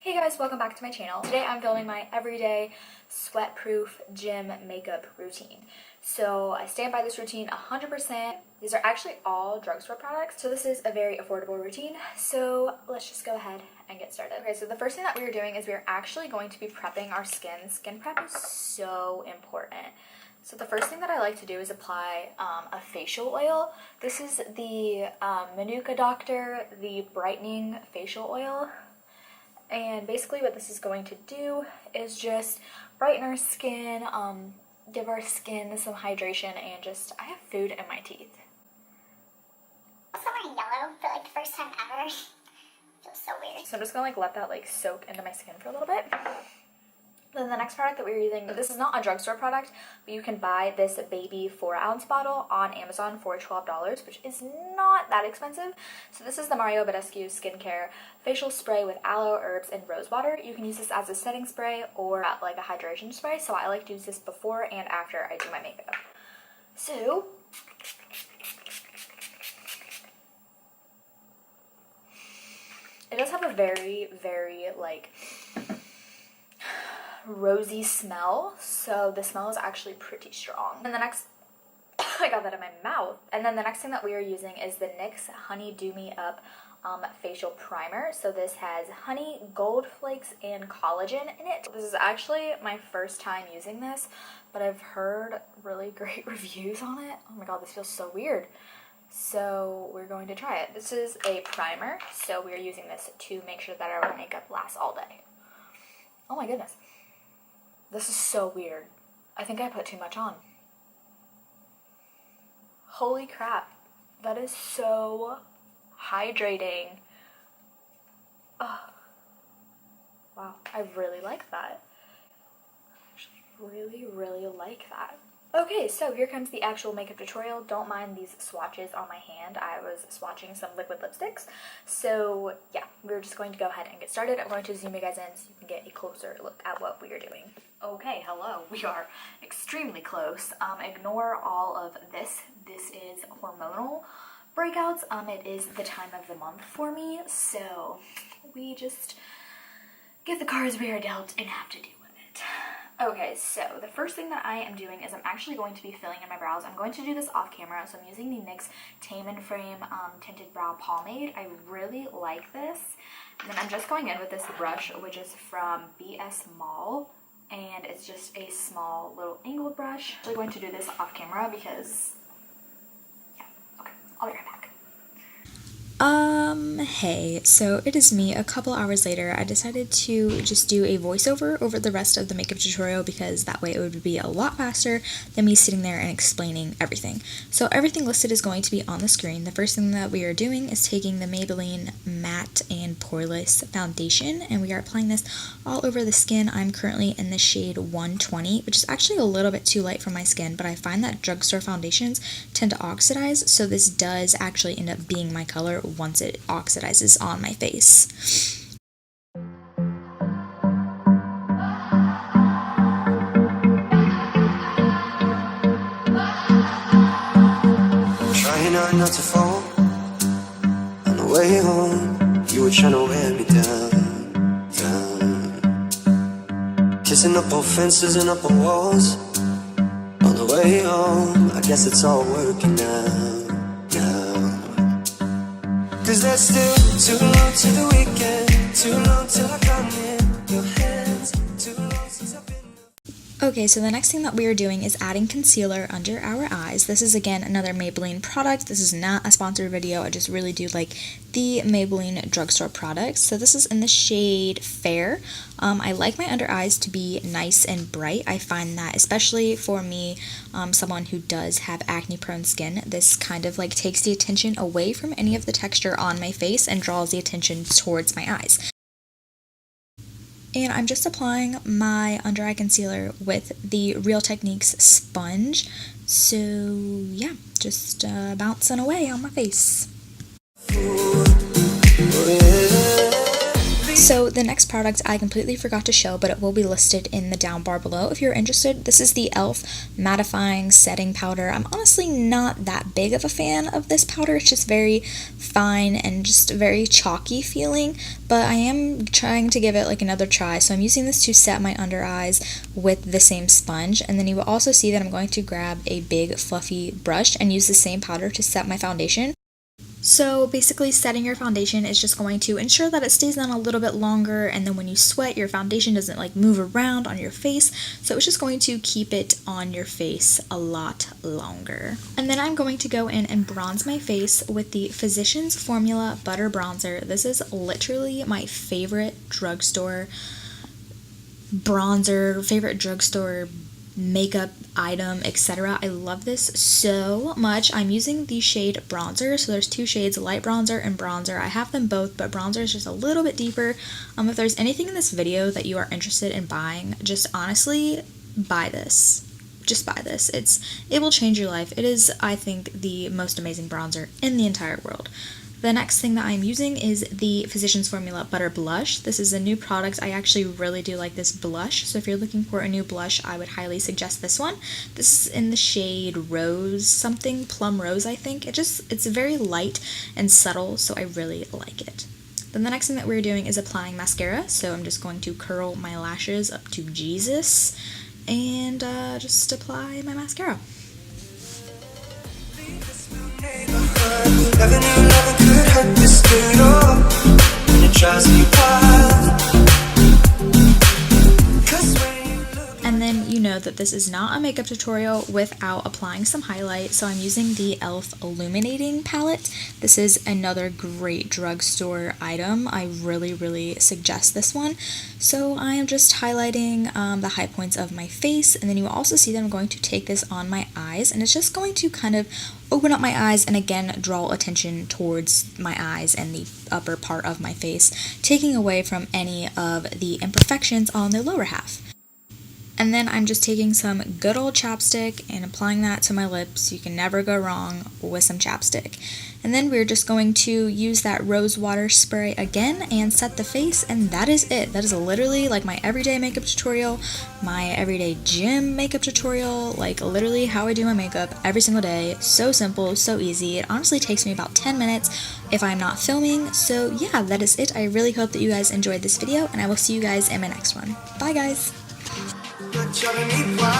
Hey guys, welcome back to my channel. Today I'm filming my everyday sweat-proof gym makeup routine. So I stand by this routine 100%. These are actually all drugstore products, so this is a very affordable routine. So let's just go ahead and get started. Okay, so the first thing that we are doing is we are actually going to be prepping our skin. Skin prep is so important. So the first thing that I like to do is apply a facial oil. This is the Manuka Doctor, the Brightening Facial Oil. And basically what this is going to do is just brighten our skin, give our skin some hydration, and just, I have food in my teeth. Also wearing yellow for like the first time ever. Feels so weird. So I'm just gonna let that soak into my skin for a little bit. Then the next product that we're using, this is not a drugstore product, but you can buy this baby 4-ounce bottle on Amazon for $12, which is not that expensive. So this is the Badescu Skincare Facial Spray with Aloe, Herbs, and Rosewater. You can use this as a setting spray or like a hydration spray, so I like to use this before and after I do my makeup. So, it does have a very, very rosy smell, so the smell is actually pretty strong. And the next I got that in my mouth. And then the next thing that we are using is the NYX Honey Do Me Up facial primer. So this has honey, gold flakes, and collagen in it. This is actually my first time using this, but I've heard really great reviews on it. Oh my god, this feels so weird. So we're going to try it. This is a primer, so we're using this to make sure that our makeup lasts all day. Oh my goodness. This is so weird. I think I put too much on. Holy crap. That is so hydrating. Oh. Wow, I really like that. Actually, really like that. Okay, so here comes the actual makeup tutorial. Don't mind these swatches on my hand. I was swatching some liquid lipsticks. So yeah, we're just going to go ahead and get started. I'm going to zoom you guys in so you can get a closer look at what we are doing. Okay, hello. We are extremely close. Ignore all of this. This is hormonal breakouts. It is the time of the month for me, so we just get the cards we are dealt and have to deal with it. Okay, so the first thing that I am doing is I'm actually going to be filling in my brows. I'm going to do this off camera, so I'm using the NYX Tame and Frame Tinted Brow Pomade. I really like this. And then I'm just going in with this brush, which is from BS Mall, and it's just a small little angled brush. I'm going to do this off camera because, yeah, okay, I'll be right back. Hey, so it is me. A couple hours later, I decided to just do a voiceover over the rest of the makeup tutorial because that way it would be a lot faster than me sitting there and explaining everything. So everything listed is going to be on the screen. The first thing that we are doing is taking the Maybelline Matte and Poreless Foundation, and we are applying this all over the skin. I'm currently in the shade 120, which is actually a little bit too light for my skin, but I find that drugstore foundations tend to oxidize, so this does actually end up being my color once it oxidizes on my face. Trying hard not to fall. On the way home, you were trying to wear me down. Kissing up on fences and up on walls. On the way home, I guess it's all working now. Cause there's still too long to the weekend, too long till I come in your hands, too long since I've been. Okay, so the next thing that we are doing is adding concealer under our eyes. This is again another Maybelline product. This is not a sponsored video. I just really do like the Maybelline drugstore products. So this is in the shade Fair. I like my under eyes to be nice and bright. I find that especially for me, someone who does have acne prone skin, this kind of like takes the attention away from any of the texture on my face and draws the attention towards my eyes. And I'm just applying my under eye concealer with the Real Techniques sponge. So yeah, just bouncing away on my face. So the next product I completely forgot to show, but it will be listed in the down bar below if you're interested. This is the e.l.f. Mattifying Setting Powder. I'm honestly not that big of a fan of this powder. It's just very fine and just very chalky feeling, but I am trying to give it like another try. So I'm using this to set my under eyes with the same sponge, and then you will also see that I'm going to grab a big fluffy brush and use the same powder to set my foundation. So basically setting your foundation is just going to ensure that it stays on a little bit longer, and then when you sweat your foundation doesn't like move around on your face, so it's just going to keep it on your face a lot longer. And then I'm going to go in and bronze my face with the Physicians Formula Butter Bronzer. This is literally my favorite drugstore bronzer, favorite drugstore makeup item, etc. I love this so much. I'm using the shade Bronzer, so there's two shades, light bronzer and bronzer. I have them both, but bronzer is just a little bit deeper. If there's anything in this video that you are interested in buying, just honestly buy this. Just buy this. It will change your life. It is, I think, the most amazing bronzer in the entire world. The next thing that I'm using is the Physicians Formula Butter Blush. This is a new product. I actually really do like this blush, so if you're looking for a new blush, I would highly suggest this one. This is in the shade Rose something, Plum Rose I think. It's very light and subtle, so I really like it. Then the next thing that we're doing is applying mascara, so I'm just going to curl my lashes up to Jesus and just apply my mascara. Never knew love could hurt this good, oh, and it drives me wild. 'Cause when you look, and then you know that this is not a makeup tutorial without applying some highlight, so I'm using the e.l.f. Illuminating Palette. This is another great drugstore item. I really suggest this one. So I am just highlighting the high points of my face, and then you will also see that I'm going to take this on my eyes, and it's just going to kind of open up my eyes and again draw attention towards my eyes and the upper part of my face, taking away from any of the imperfections on the lower half. And then I'm just taking some good old chapstick and applying that to my lips. You can never go wrong with some chapstick. And then we're just going to use that Rosewater spray again and set the face, and that is it. That is literally like my everyday makeup tutorial, my everyday gym makeup tutorial, like literally how I do my makeup every single day. So simple, so easy. It honestly takes me about 10 minutes if I'm not filming. So yeah, that is it. I really hope that you guys enjoyed this video, and I will see you guys in my next one. Bye guys! you're driving me wild.